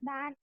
That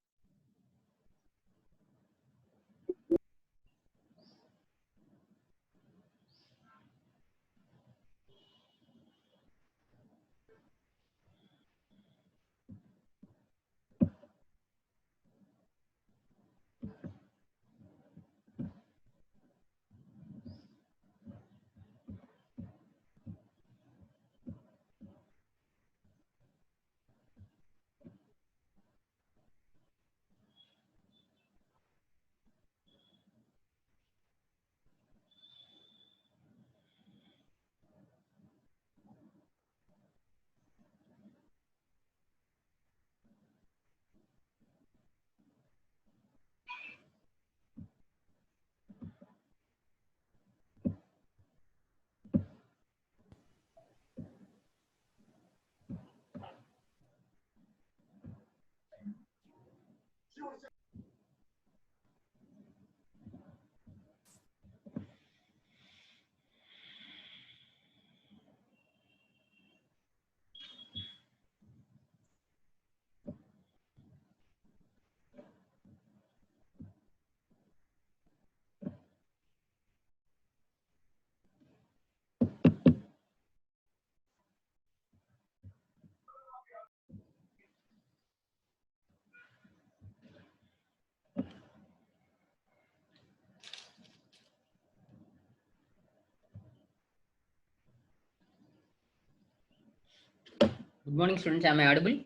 Good morning, students. Am I audible?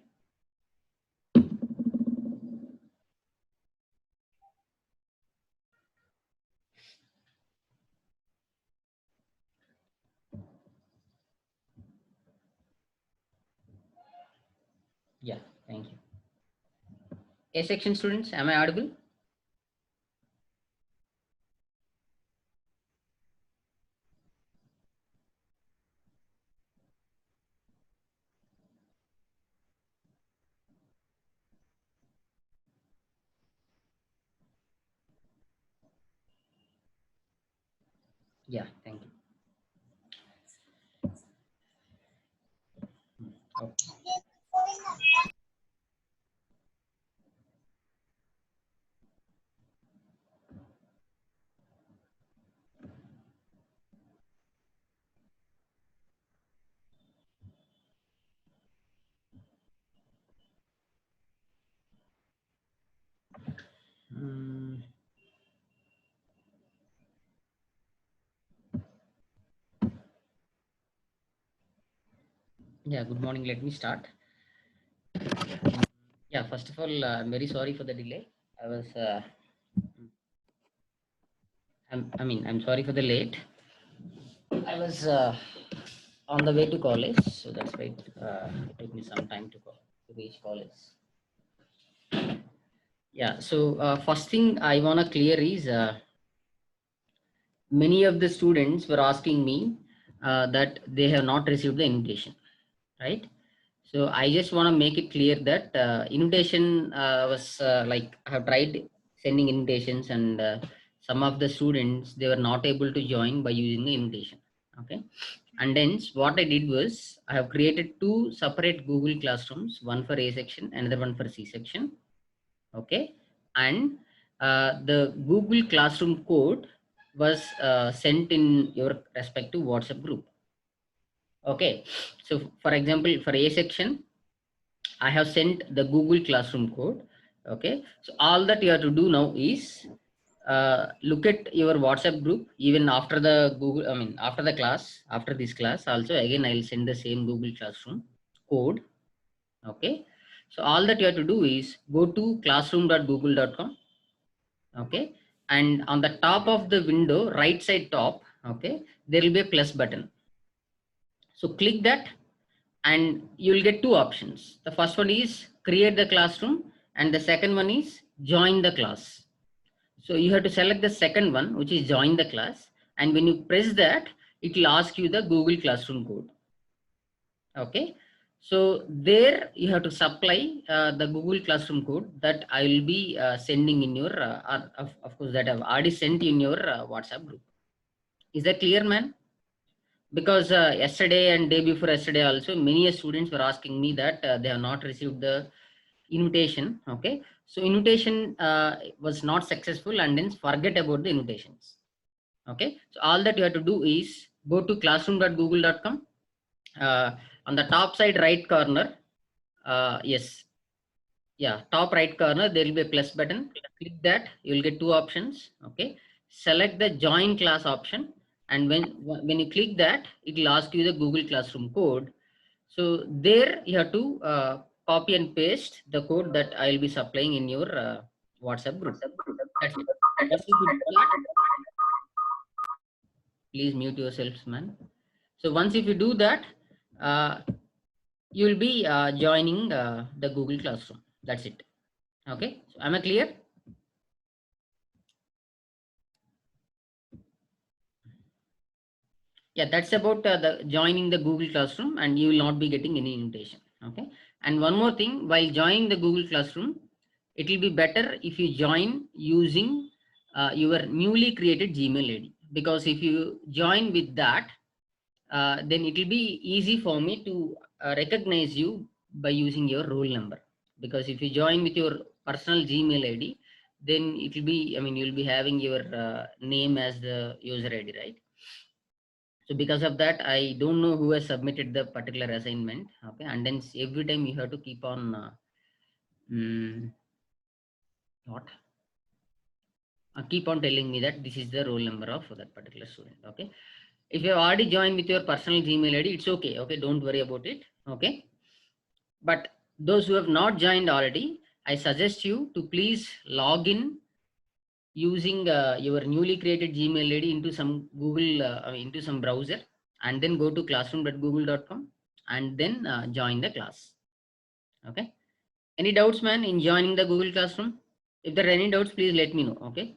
Yeah, thank you. A section students, am I audible? Yeah, thank you. Okay. Mm, yeah, good morning. Let me start. Yeah, first of all, I'm very sorry for the delay. I was, I'm sorry for the late. I was on the way to college, so that's why it took me some time to reach college. Yeah, so first thing I want to clear is many of the students were asking me that they have not received the invitation, right? So I just want to make it clear that invitation was like I have tried sending invitations, and some of the students they were not able to join by using the invitation. Okay, and then what I did was I have created two separate Google classrooms, one for A section, another one for C section. Okay, and the Google Classroom code was sent in your respective WhatsApp group. Okay, so for example, for A section, I have sent the Google Classroom code. Okay, so all that you have to do now is look at your WhatsApp group. Even after the Google, after the class, after this class, also again I'll send the same Google Classroom code. Okay, so all that you have to do is go to classroom.google.com. Okay, and on the top of the window, right side top, okay, there will be a plus button. So click that and you'll get two options. The first one is create the classroom and the second one is join the class. So you have to select the second one, which is join the class, and when you press that, it will ask you the Google Classroom code. Okay, so there you have to supply the Google Classroom code that I will be sending in your of course that I've already sent in your WhatsApp group. Is that clear, man? Because yesterday and day before yesterday also many students were asking me that they have not received the invitation. Okay, so invitation was not successful, and then forget about the invitations. Okay, so all that you have to do is go to classroom.google.com. On the top side right corner, yes, yeah, top right corner, there will be a plus button. Click that, you will get two options. Okay, select the join class option, and when you click that, it will ask you the Google Classroom code. So there you have to copy and paste the code that I will be supplying in your WhatsApp group. That's it. Once you do that, please mute yourselves, man. So once if you do that, uh, you will be joining the Google Classroom. That's it. Okay, so am I clear? Yeah, that's about the joining the Google Classroom, and you will not be getting any invitation. Okay, and one more thing, while joining the Google Classroom, it will be better if you join using your newly created Gmail ID, because if you join with that, then it will be easy for me to recognize you by using your roll number. Because if you join with your personal Gmail ID, then it will be, I mean, you'll be having your name as the user ID, right? So because of that, I don't know who has submitted the particular assignment. Okay, and then every time you have to keep on what keep on telling me that this is the roll number of that particular student. Okay, if you have already joined with your personal Gmail ID, it's okay. Okay, don't worry about it. Okay, but those who have not joined already, I suggest you to please log in using your newly created Gmail ID into some Google into some browser, and then go to classroom.google.com and then join the class. Okay, any doubts, man, in joining the Google Classroom? If there are any doubts, please let me know. Okay,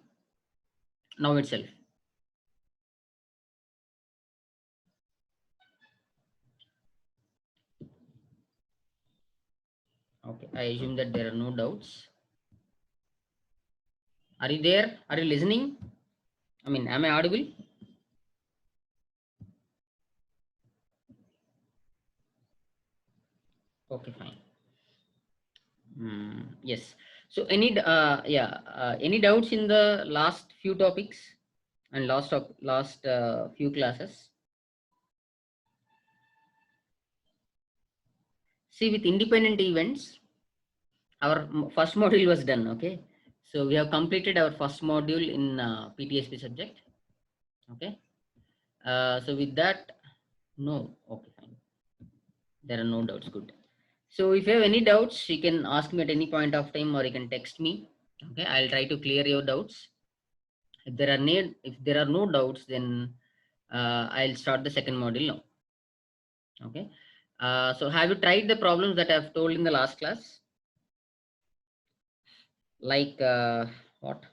now itself. Okay, I assume that there are no doubts. Are you there? Are you listening? I mean, am I audible? Okay, fine. Yes. So any doubts in the last few topics and last few classes? See, with independent events, our first module was done. Okay, so we have completed our first module in PTSP subject. Okay, so with that, no. Okay, fine. There are no doubts. Good. So if you have any doubts, you can ask me at any point of time, or you can text me. Okay, I'll try to clear your doubts. If there are no doubts, then I'll start the second module now. Okay. So have you tried the problems that I've told in the last class? Like what?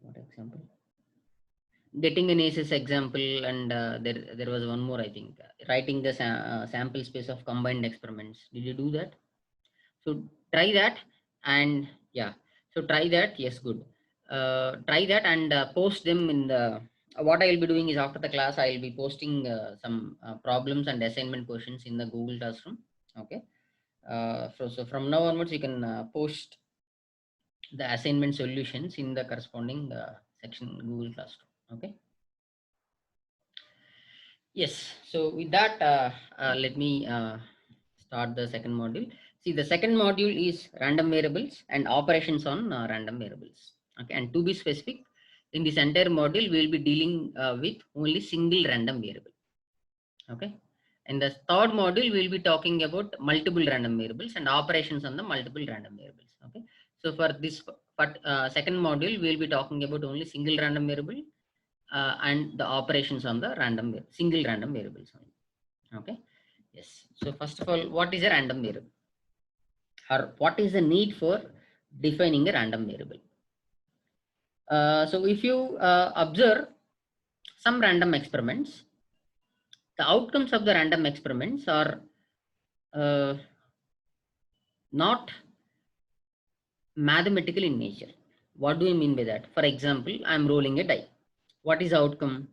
What example? Getting an ACES example, and there was one more, I think, writing the sample space of combined experiments. Did you do that? So try that, and yeah, so try that. Yes, good. Try that and post them in the. What I will be doing is, after the class, I will be posting some problems and assignment questions in the Google Classroom. Okay. So from now onwards, you can post the assignment solutions in the corresponding section in Google Classroom. Okay. Yes. So with that, let me start the second module. See, the second module is random variables and operations on random variables. Okay, and to be specific, in this entire module, we will be dealing with only single random variable. Okay, in the third module, we will be talking about multiple random variables and operations on the multiple random variables. Okay, so for this second module, we will be talking about only single random variable and the operations on the single random variables. Okay, yes. So first of all, what is a random variable, or what is the need for defining a random variable? So if you observe some random experiments, the outcomes of the random experiments are uh, not mathematical in nature. What do I mean by that? For example, I am rolling a die. What is the outcome?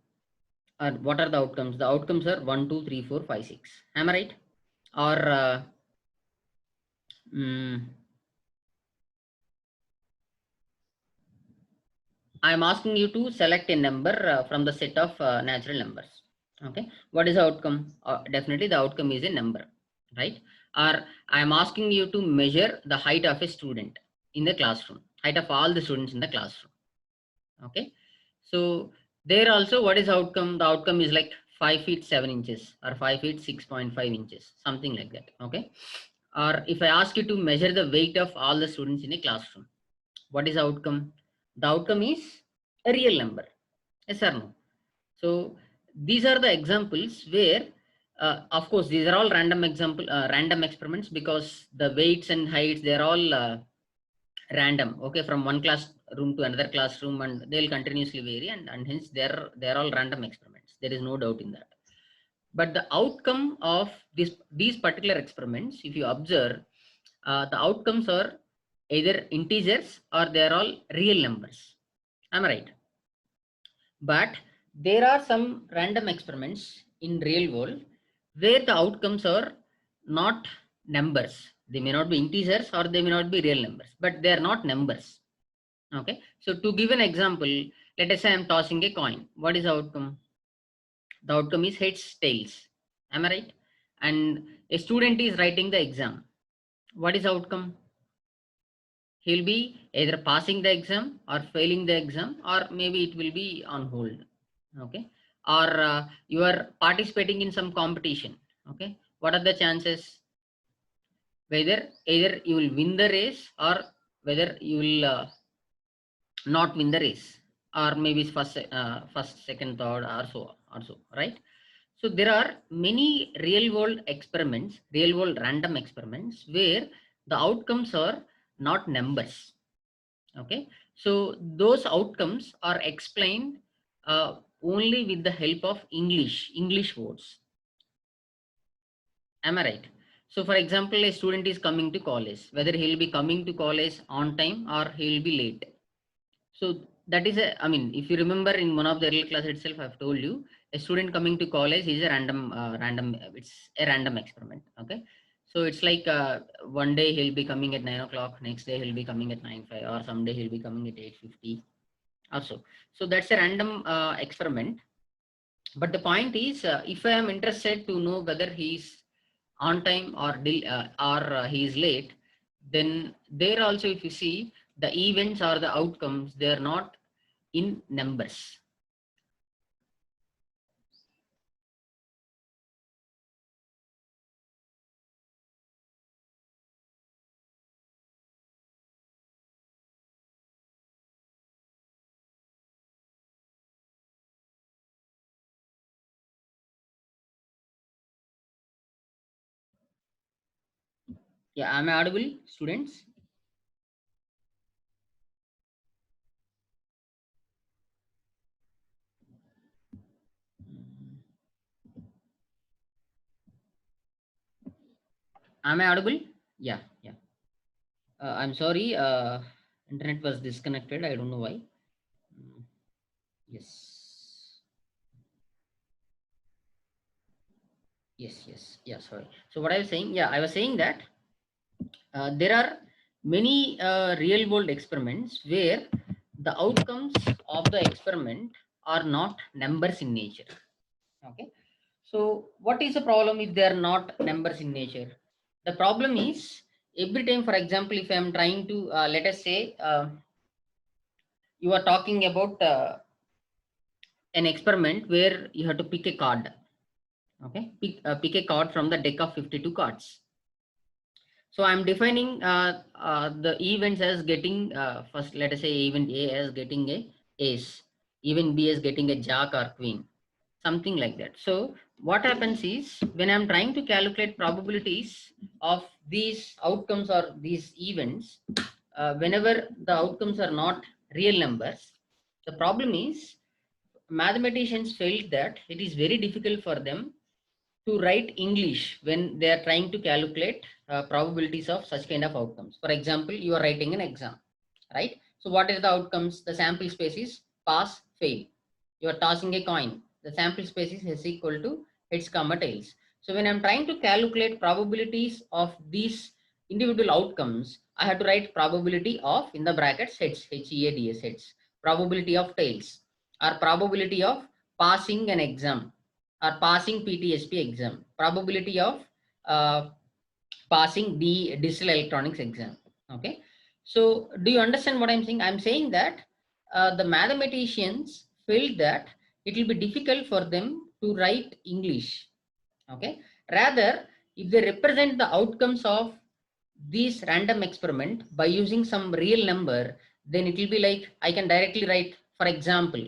Or what are the outcomes? The outcomes are 1, 2, 3, 4, 5, 6. Am I right? or mm, I'm asking you to select a number from the set of natural numbers. Okay, what is the outcome? Definitely the outcome is a number, right? Or I'm asking you to measure the height of a student in the classroom, height of all the students in the classroom. Okay, so there also, what is the outcome? The outcome is like 5 feet 7 inches or 5 feet 6.5 inches, something like that. Okay, or if I ask you to measure the weight of all the students in a classroom, what is the outcome? The outcome is a real number. Yes or no? So these are the examples where, of course, these are all random experiments, because the weights and heights, they're all random. Okay, from one classroom to another classroom, and they'll continuously vary, and hence they're all random experiments. There is no doubt in that. But the outcome of these particular experiments, if you observe, the outcomes are either integers or they're all real numbers. Am I right? But there are some random experiments in real world where the outcomes are not numbers. They may not be integers or they may not be real numbers, but they are not numbers. Okay. So to give an example, let us say I'm tossing a coin. What is the outcome? The outcome is heads, tails. Am I right? And a student is writing the exam. What is the outcome? He'll be either passing the exam or failing the exam, or maybe it will be on hold. Okay, or you are participating in some competition. Okay, what are the chances? Whether either you will win the race, or whether you will not win the race, or maybe it's first, second, third, or so, right? So there are many real world experiments, real world random experiments, where the outcomes are not numbers. Okay, so those outcomes are explained only with the help of English words. Am I right? So for example, a student is coming to college, whether he'll be coming to college on time or he'll be late. So that is I mean, if you remember in one of the earlier class itself, I've told you, a student coming to college is a it's a random experiment. Okay. So it's like one day he'll be coming at 9 o'clock, next day he'll be coming at 9:05, or someday he'll be coming at 8:50 or so. So that's a random experiment. But the point is, if I am interested to know whether he's on time or he is late, then there also, if you see, the events or the outcomes, they are not in numbers. Yeah, am I audible, students? Am I audible? Yeah, yeah. I'm sorry, internet was disconnected. I don't know why. Mm, yes, yes. Yeah, sorry. So what I was saying, yeah, I was saying that there are many real world experiments where the outcomes of the experiment are not numbers in nature. Okay, so what is the problem if they are not numbers in nature? The problem is, every time, for example, if I am trying to let us say you are talking about an experiment where you have to pick a card. Okay, pick a card from the deck of 52 cards. So I'm defining the events as getting first, let us say event A as getting a ace, event B as getting a jack or queen, something like that. So what happens is, when I'm trying to calculate probabilities of these outcomes or these events, whenever the outcomes are not real numbers, the problem is, mathematicians felt that it is very difficult for them to write English when they are trying to calculate probabilities of such kind of outcomes. For example, you are writing an exam, right? So what is the outcomes? The sample space is pass, fail. You are tossing a coin. The sample space is equal to heads, comma, tails. So when I'm trying to calculate probabilities of these individual outcomes, I have to write probability of, in the brackets, heads, HEADS, heads, probability of tails, or probability of passing an exam, or passing PTSP exam, probability of passing the digital electronics exam. Okay. So do you understand what I'm saying? I'm saying that the mathematicians felt that it will be difficult for them to write English. Okay. Rather, if they represent the outcomes of this random experiment by using some real number, then it will be like I can directly write, for example,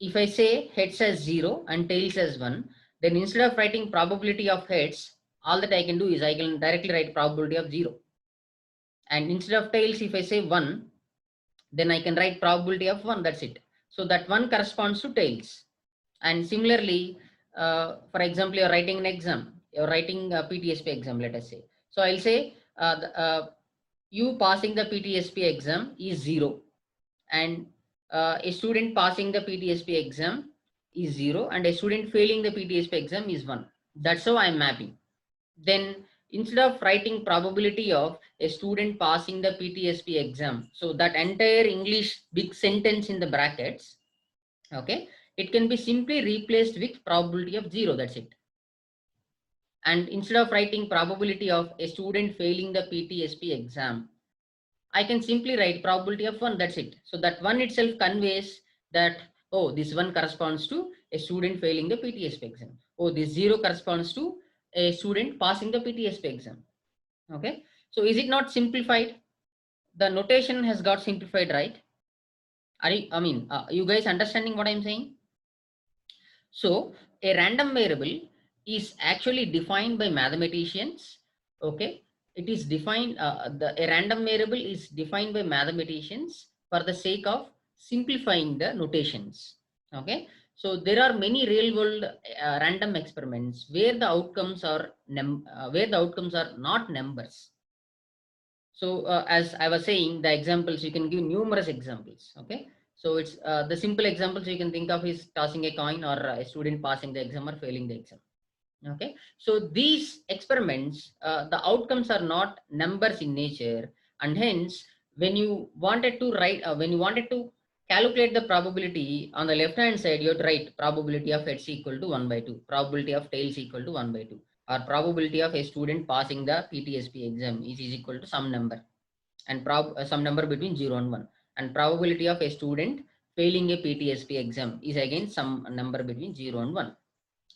if I say heads as 0 and tails as 1, then instead of writing probability of heads, all that I can do is I can directly write probability of 0. And instead of tails, if I say 1, then I can write probability of 1, that's it. So that 1 corresponds to tails. And similarly, for example, you're writing an exam, you're writing a PTSP exam, let us say. So I'll say you passing the PTSP exam is 0, and a student passing the PTSP exam is 0, and a student failing the PTSP exam is 1. That's how I'm mapping. Then instead of writing probability of a student passing the PTSP exam, so that entire English big sentence in the brackets, okay, it can be simply replaced with probability of 0, that's it. And instead of writing probability of a student failing the PTSP exam, I can simply write probability of 1, that's it. So that 1 itself conveys that, oh, this 1 corresponds to a student failing the PTSP exam. Oh, this 0 corresponds to a student passing the PTSP exam. Okay. So is it not simplified? The notation has got simplified, right? You guys understanding what I'm saying? So a random variable is actually defined by mathematicians. Okay. It is defined, a random variable is defined by mathematicians for the sake of simplifying the notations. Okay. So there are many real world random experiments where the outcomes are not numbers. So as I was saying, the examples, you can give numerous examples. Okay. So it's the simple examples you can think of is tossing a coin, or a student passing the exam or failing the exam. Okay. So these experiments, the outcomes are not numbers in nature, and hence when you wanted to write, when you wanted to calculate the probability on the left hand side, you have to write probability of heads equal to 1 by 2, probability of tails equal to 1 by 2, or probability of a student passing the PTSP exam is equal to some number, and some number between 0 and 1, and probability of a student failing a PTSP exam is again some number between 0 and 1.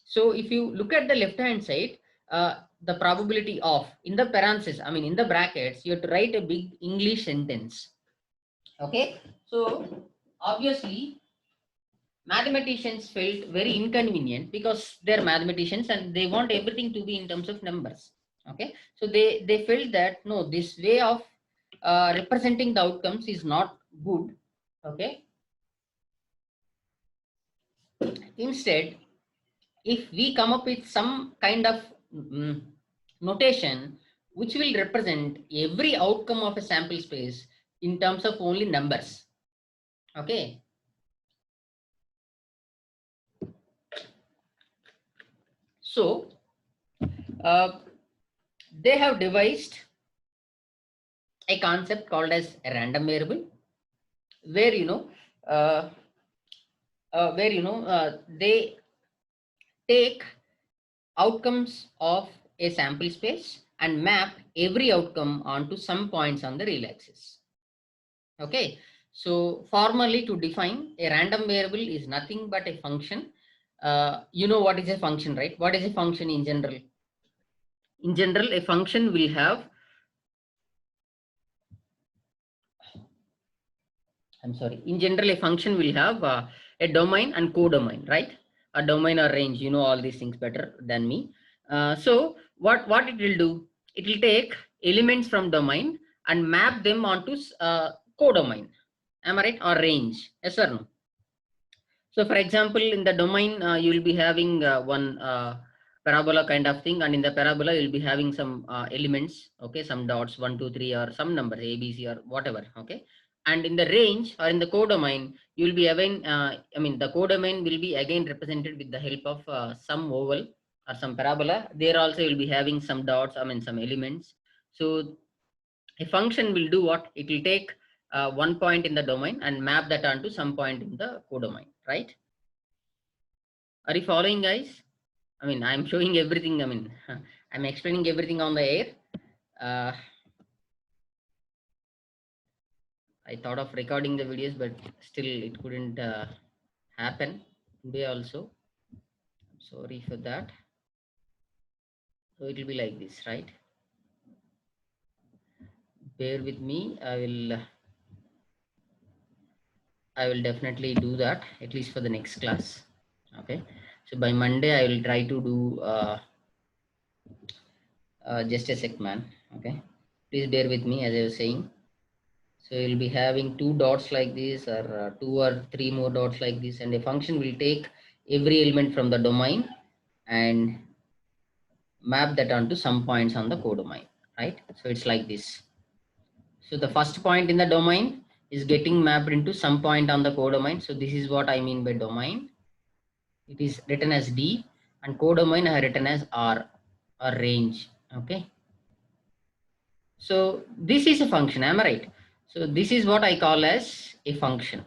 So if you look at the left hand side, the probability of, in the parentheses, in the brackets, you have to write a big English sentence. Okay. So obviously mathematicians felt very inconvenient because they're mathematicians and they want everything to be in terms of numbers. Okay. So they felt that no, this way of representing the outcomes is not good. Okay. Instead, if we come up with some kind of notation which will represent every outcome of a sample space in terms of only numbers. Okay. So they have devised a concept called as a random variable, where they take outcomes of a sample space and map every outcome onto some points on the real axis. Okay. So formally, to define a random variable is nothing but a function. You know what is a function, right? What is a function in general? In general, a function will have, in general, a function will have a domain and codomain, right? A domain or range, you know all these things better than me. So what it will do, it will take elements from domain and map them onto codomain. Am I right? Or range? Yes or no? So for example, in the domain, you will be having one parabola kind of thing, and in the parabola, you'll be having some elements, okay, some dots, 1, 2, 3, or some numbers, A, B, C, or whatever, okay. And in the range or in the codomain, you'll be having, the codomain will be again represented with the help of some oval, or some parabola, there also will be having some dots, I mean some elements. So a function will do what? It will take one point in the domain and map that onto some point in the codomain, right? Are you following, guys? I mean, I'm showing everything. I mean, I'm explaining everything on the air. Uh, I thought of recording the videos, but still it couldn't happen today also. Sorry for that. So it will be like this, right? Bear with me. I will definitely do that, at least for the next class. Okay. So by Monday, I will try to do just a sec, man. Okay. Please bear with me, as I was saying. So you'll be having two dots like this, or two or three more dots like this, and a function will take every element from the domain and map that onto some points on the codomain, right? So it's like this. So the first point in the domain is getting mapped into some point on the codomain. So this is what I mean by domain. It is written as D, and codomain I have written as R, or range. Okay. So this is a function, am I right? So this is what I call as a function,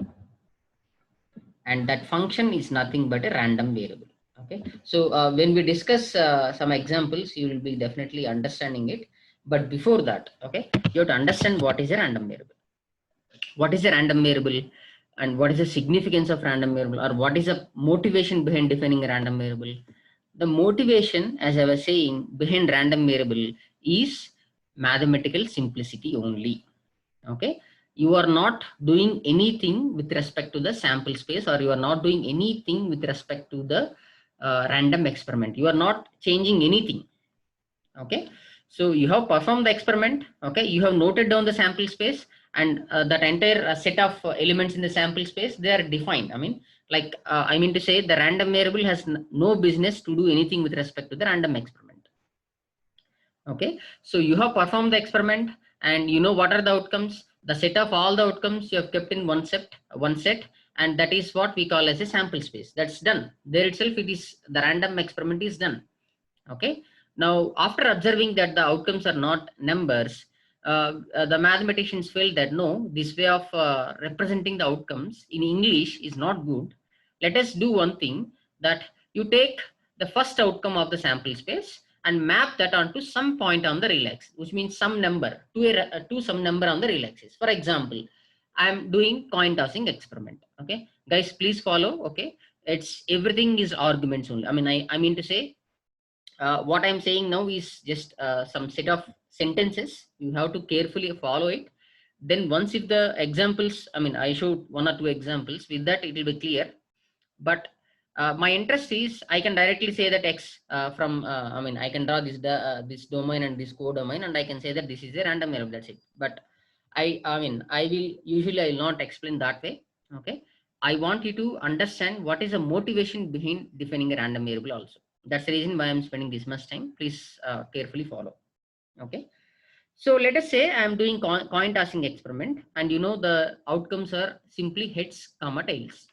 and that function is nothing but a random variable. Okay. So when we discuss some examples, you will be definitely understanding it. But before that, okay, you have to understand what is a random variable. What is a random variable, and what is the significance of random variable, or what is the motivation behind defining a random variable? The motivation, as I was saying, behind random variable is mathematical simplicity only. Okay. You are not doing anything with respect to the sample space, or you are not doing anything with respect to the random experiment. You are not changing anything. Okay. So you have performed the experiment. Okay. You have noted down the sample space, and that entire set of elements in the sample space, they are defined. I mean, like I mean to say, the random variable has no business to do anything with respect to the random experiment. Okay. So you have performed the experiment, and you know what are the outcomes. The set of all the outcomes you have kept in one set, and that is what we call as a sample space. That's done there itself. It is the random experiment is done. Okay. Now, after observing that the outcomes are not numbers, the mathematicians felt that no, this way of representing the outcomes in English is not good. Let us do one thing, that you take the first outcome of the sample space and map that onto some point on the real axis, which means some number to some number on the real axis. For example, I am doing coin tossing experiment. Okay, guys, please follow. Okay, it's everything is arguments only. I mean, I mean to say, what I'm saying now is just some set of sentences. You have to carefully follow it. Then once if the examples, I mean, I showed one or two examples, with that it will be clear. But my interest is I can directly say that X from, I mean, I can draw this domain and this codomain, and I can say that this is a random variable. That's it. But I mean, I will not explain that way. Okay. I want you to understand what is the motivation behind defining a random variable also. That's the reason why I'm spending this much time. Please carefully follow. Okay. So let us say I'm doing coin tossing experiment, and you know the outcomes are simply heads, comma, tails.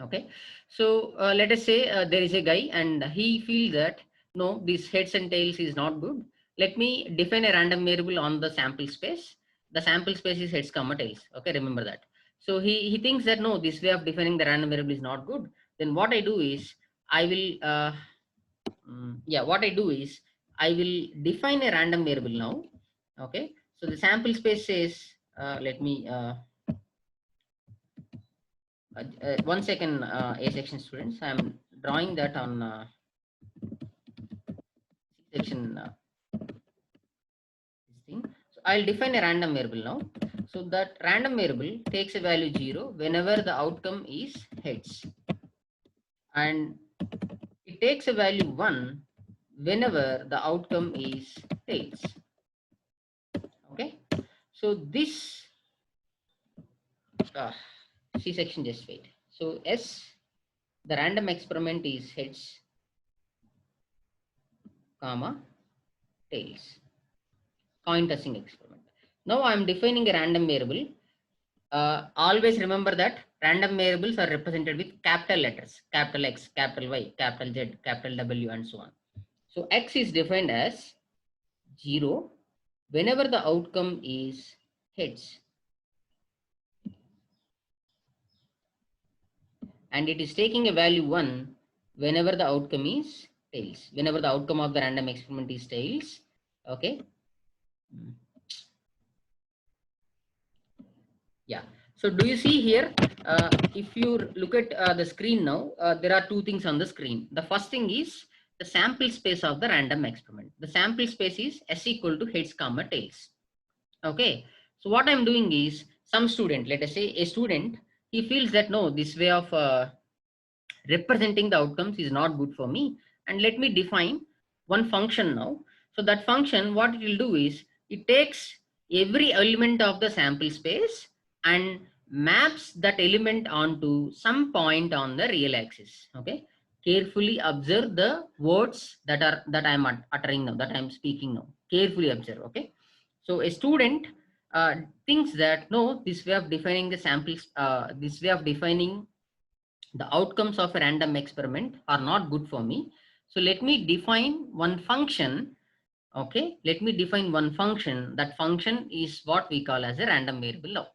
Okay. So let us say there is a guy, and he feels that no, this heads and tails is not good. Let me define a random variable on the sample space. The sample space is heads, comma, tails. Okay, remember that. So he thinks that no, this way of defining the random variable is not good. Then what I do is I will yeah, what I do is I will define a random variable now. Okay. So the sample space says, let me 1 second, A section students. I'm drawing that on C section this thing. So I'll define a random variable now. So that random variable takes a value 0 whenever the outcome is heads, and it takes a value 1 whenever the outcome is tails. Okay. So this C section, just wait. So S, the random experiment is heads, comma, tails. Coin tossing experiment. Now I'm defining a random variable. Always remember that random variables are represented with capital letters, capital X, capital Y, capital Z, capital W, and so on. So X is defined as 0 whenever the outcome is heads, and it is taking a value 1 whenever the outcome is tails, whenever the outcome of the random experiment is tails. Okay. Yeah. So do you see here, if you look at the screen now, there are two things on the screen. The first thing is the sample space of the random experiment. The sample space is S equal to heads comma tails. Okay. So what I'm doing is, some student, let us say a student, he feels that no, this way of representing the outcomes is not good for me, and let me define one function now. So that function, what it will do is, it takes every element of the sample space and maps that element onto some point on the real axis. Okay, carefully observe the words that I'm uttering now, that I'm speaking now. Carefully observe. Okay, so a student thinks that no, this way of defining the samples, this way of defining the outcomes of a random experiment are not good for me. So let me define one function. Okay, let me define one function. That function is what we call as a random variable now.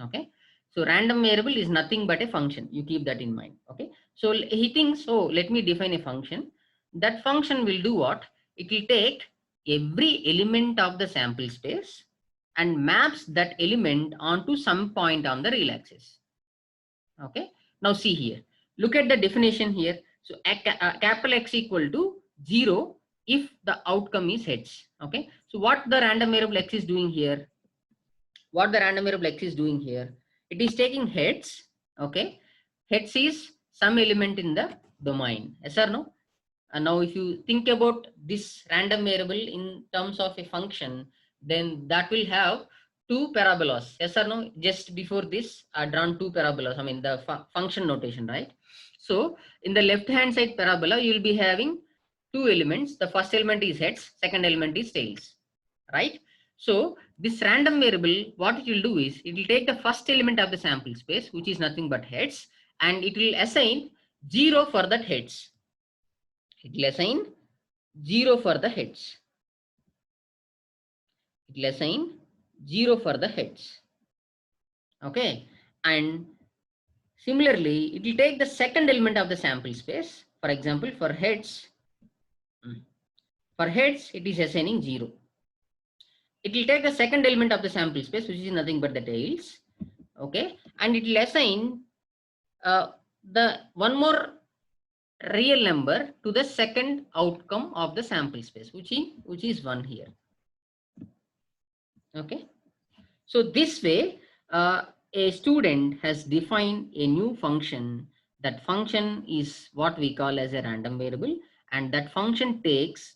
Okay, so random variable is nothing but a function. You keep that in mind. Okay, so he thinks, oh, let me define a function. That function will do what? It will take every element of the sample space and maps that element onto some point on the real axis. Okay, now see here, look at the definition here. So capital X equal to 0 if the outcome is heads. Okay, so what the random variable X is doing here, it is taking heads. Okay, heads is some element in the domain, yes or no? And now if you think about this random variable in terms of a function, then that will have two parabolas, yes or no? Just before this, I drawn two parabolas, I mean the function notation, right? So in the left hand side parabola, you will be having two elements. The first element is heads, second element is tails, right? So this random variable, what it will do is, it will take the first element of the sample space, which is nothing but heads, and it will assign 0 for that heads. It will assign 0 for the heads. It will assign 0 for the heads. Okay. And similarly, it will take the second element of the sample space. For example, for heads, it is assigning 0. It will take the second element of the sample space, which is nothing but the tails. Okay. And it will assign the one more real number to the second outcome of the sample space, which is 1 here. Okay, so this way a student has defined a new function. That function is what we call as a random variable, and that function takes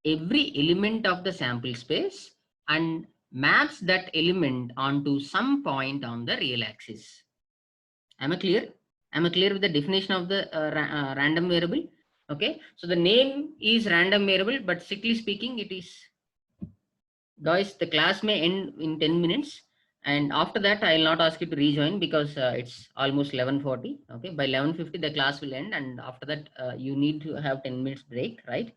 every element of the sample space and maps that element onto some point on the real axis. Am I clear? Am I clear with the definition of the random variable? Okay, so the name is random variable, but strictly speaking, it is, guys, the class may end in 10 minutes, and after that I will not ask you to rejoin, because it's almost 11:40. Okay, by 11:50 the class will end, and after that you need to have 10 minutes break, right?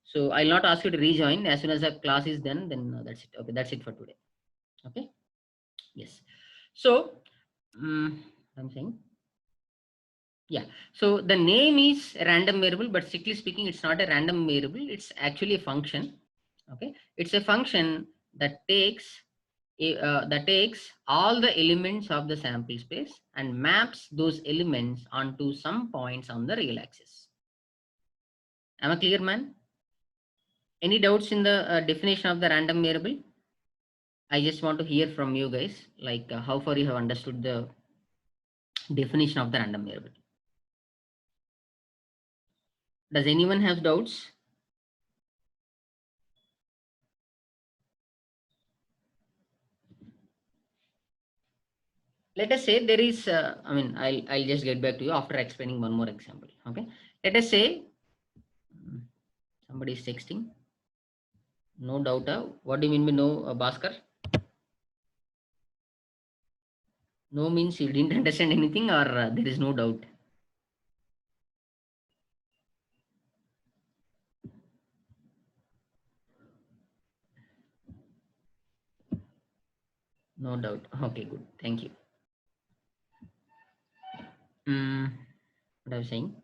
So I'll not ask you to rejoin. As soon as the class is done, then that's it. Okay, that's it for today. Okay, yes. So I'm saying, yeah, so the name is a random variable, but strictly speaking, it's not a random variable, it's actually a function. Okay, it's a function that takes all the elements of the sample space and maps those elements onto some points on the real axis. Am I clear, man? Any doubts in the definition of the random variable? I just want to hear from you guys, like how far you have understood the definition of the random variable. Does anyone have doubts? Let us say there is, I mean, I'll just get back to you after explaining one more example. Okay, let us say somebody is texting. No doubt. What do you mean by no, Bhaskar? No means you didn't understand anything, or there is no doubt. No doubt. Okay, good. Thank you. What I was saying?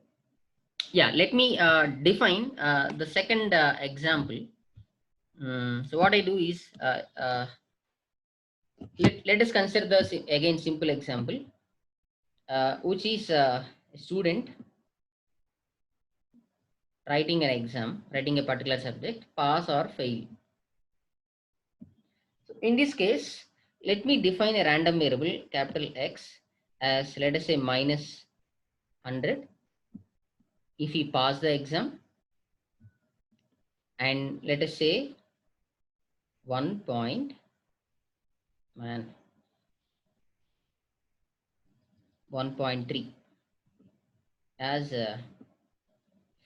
Yeah, let me define the second example. So what I do is, let us consider the again simple example, which is a student writing an exam, writing a particular subject, pass or fail. So in this case, let me define a random variable capital X as, let us say, minus 100 if he pass the exam, and let us say 1 point, man, 1.3 as a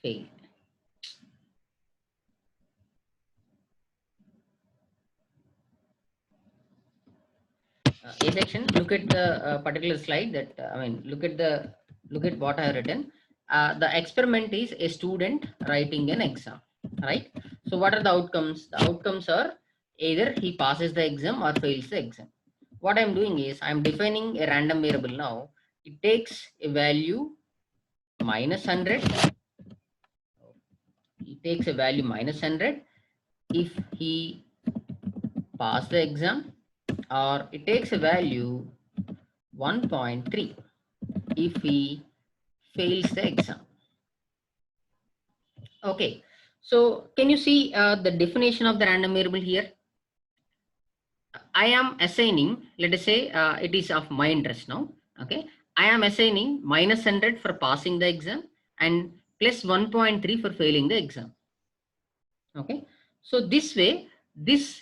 fail. A section, look at the particular slide that look at what I have written. The experiment is a student writing an exam, right? So what are the outcomes? The outcomes are either he passes the exam or fails the exam. What I'm doing is I'm defining a random variable now. It takes a value minus 100. It takes a value minus 100 if he pass the exam, or it takes a value 1.3 if he fails the exam. Okay, so can you see the definition of the random variable here? I am assigning, let us say, it is of my interest now. Okay, I am assigning minus 100 for passing the exam and plus 1.3 for failing the exam. Okay, so this way, this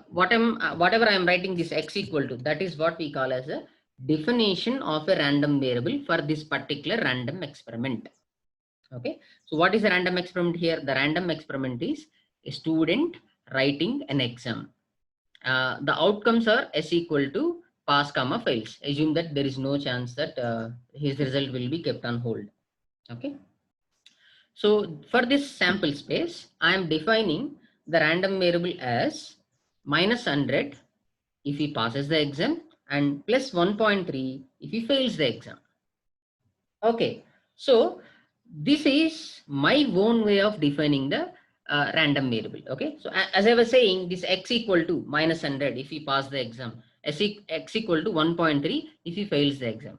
whatever I am writing, this x equal to, that is what we call as a definition of a random variable for this particular random experiment. Okay, so what is a random experiment here? The random experiment is a student writing an exam. The outcomes are s equal to pass comma fails. Assume that there is no chance that his result will be kept on hold. Okay, so for this sample space, I am defining the random variable as minus 100 if he passes the exam and plus 1.3 if he fails the exam. Okay, so this is my own way of defining the random variable. Okay, so as I was saying, this x equal to minus 100 if he pass the exam, x equal to 1.3 if he fails the exam.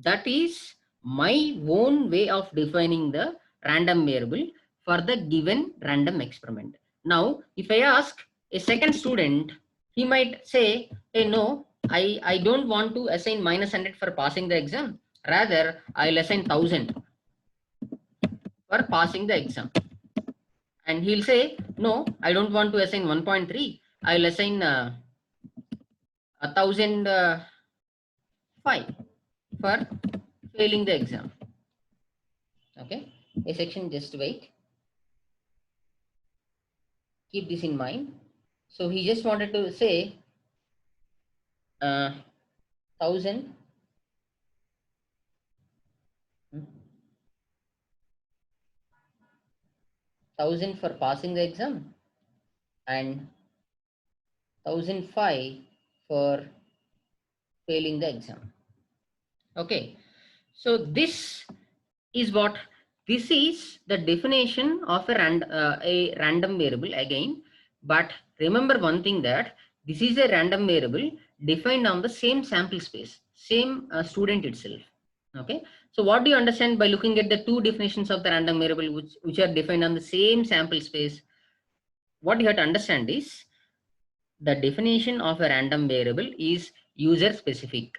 That is my own way of defining the random variable for the given random experiment. Now, if I ask a second student, he might say, hey, no, I don't want to assign minus 100 for passing the exam. Rather, I'll assign 1000 for passing the exam. And he'll say, no, I don't want to assign 1.3. I'll assign 1005 for failing the exam. Okay, a section, just wait. Keep this in mind. So he just wanted to say 1000 for passing the exam and 1005 for failing the exam. Okay, so this is the definition of a random variable again. But remember one thing, that this is a random variable defined on the same sample space, same student itself. Okay, so what do you understand by looking at the two definitions of the random variable which are defined on the same sample space? What you have to understand is the definition of a random variable is user specific.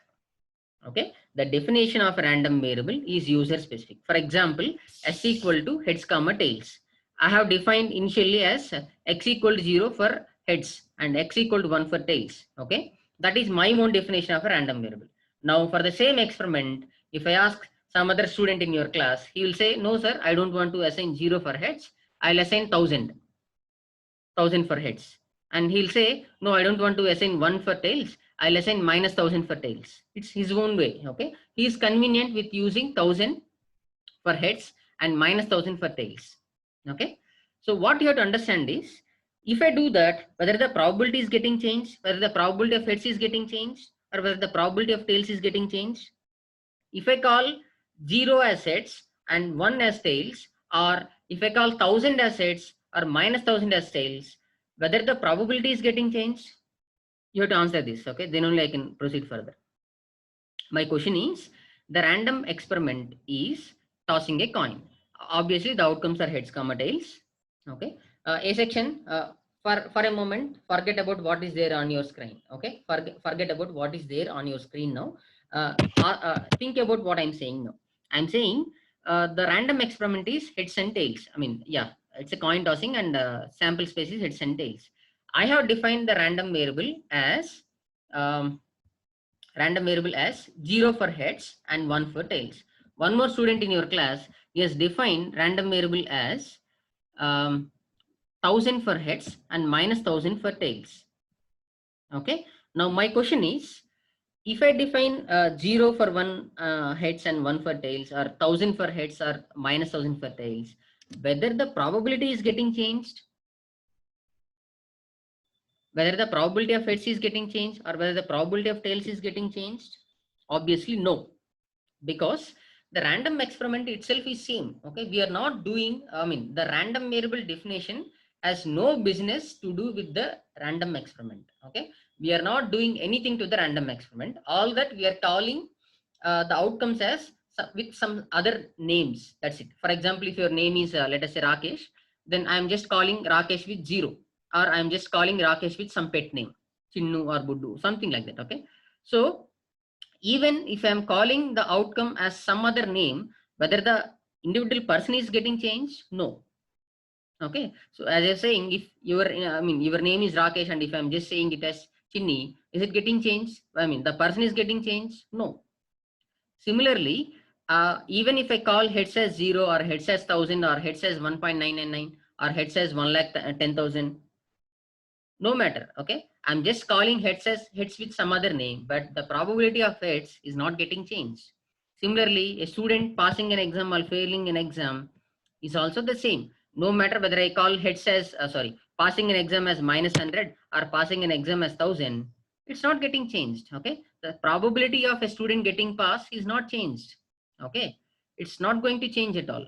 Okay, the definition of a random variable is user specific. For example, s equal to heads comma tails, I have defined initially as x equal to 0 for heads and x equal to 1 for tails. Okay, that is my own definition of a random variable. Now for the same experiment, if I ask some other student in your class, he will say, no sir, I don't want to assign 0 for heads, I'll assign 1000 for heads. And he'll say, no, I don't want to assign 1 for tails, I'll assign minus 1000 for tails. It's his own way. Okay. He is convenient with using 1000 for heads and minus 1000 for tails. Okay. So what you have to understand is, if I do that, whether the probability is getting changed, whether the probability of heads is getting changed, or whether the probability of tails is getting changed. If I call 0 as heads and 1 as tails, or if I call 1000 as heads or minus 1000 as tails, whether the probability is getting changed, you have to answer this. Okay, then only I can proceed further. My question is, the random experiment is tossing a coin. Obviously the outcomes are heads comma tails. Okay. A section, for a moment forget about what is there on your screen. Okay, forget about what is there on your screen now. Think about what I'm saying now. I'm saying the random experiment is heads and tails. I mean, yeah, it's a coin tossing, and sample space is heads and tails. I have defined the random variable as um, 0 for heads and 1 for tails. One more student in your class, he has defined random variable as 1000 for heads and minus 1000 for tails. Okay. Now my question is, if I define 0 for one heads and 1 for tails, or 1000 for heads or minus 1000 for tails, whether the probability is getting changed, whether the probability of heads is getting changed or whether the probability of tails is getting changed, obviously no, because the random experiment itself is same. Okay, we are not doing, I mean, the random variable definition has no business to do with the random experiment. Okay, we are not doing anything to the random experiment. All that we are calling the outcomes as with some other names. That's it. For example, if your name is let us say Rakesh, then I am just calling Rakesh with 0, or I am just calling Rakesh with some pet name, Chinnu or Buddu, something like that. Okay, so even if I am calling the outcome as some other name, whether the individual person is getting changed, no. Okay, so as I'm saying, if your I mean your name is Rakesh, and if I'm just saying it as Chinni, is it getting changed? I mean the person is getting changed? No. Similarly, even if I call heads as 0 or heads as 1000 or heads as 1.999 or heads as 1,10,000, no matter. Okay, I'm just calling heads as heads with some other name, but the probability of heads is not getting changed. Similarly, a student passing an exam or failing an exam is also the same. No matter whether I call heads as passing an exam as minus 100 or passing an exam as 1000, it's not getting changed. Okay, the probability of a student getting pass is not changed. Okay, it's not going to change at all.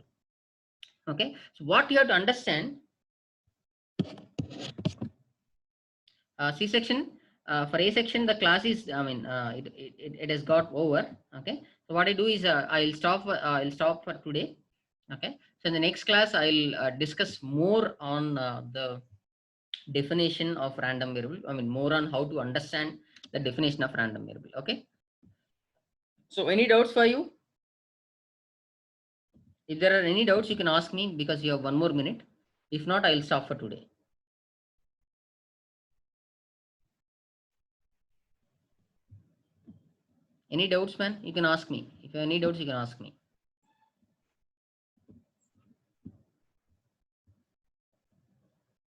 Okay, so what you have to understand, C section, for A section the class is, I mean, it has got over. Okay, so what I do is I'll stop for today. Okay, so in the next class I'll discuss more on the definition of random variable. I mean, more on how to understand the definition of random variable. Okay, so any doubts for you? If there are any doubts, you can ask me, because you have 1 more minute. If not, I'll stop for today. Any doubts, man? You can ask me. If you have any doubts, you can ask me.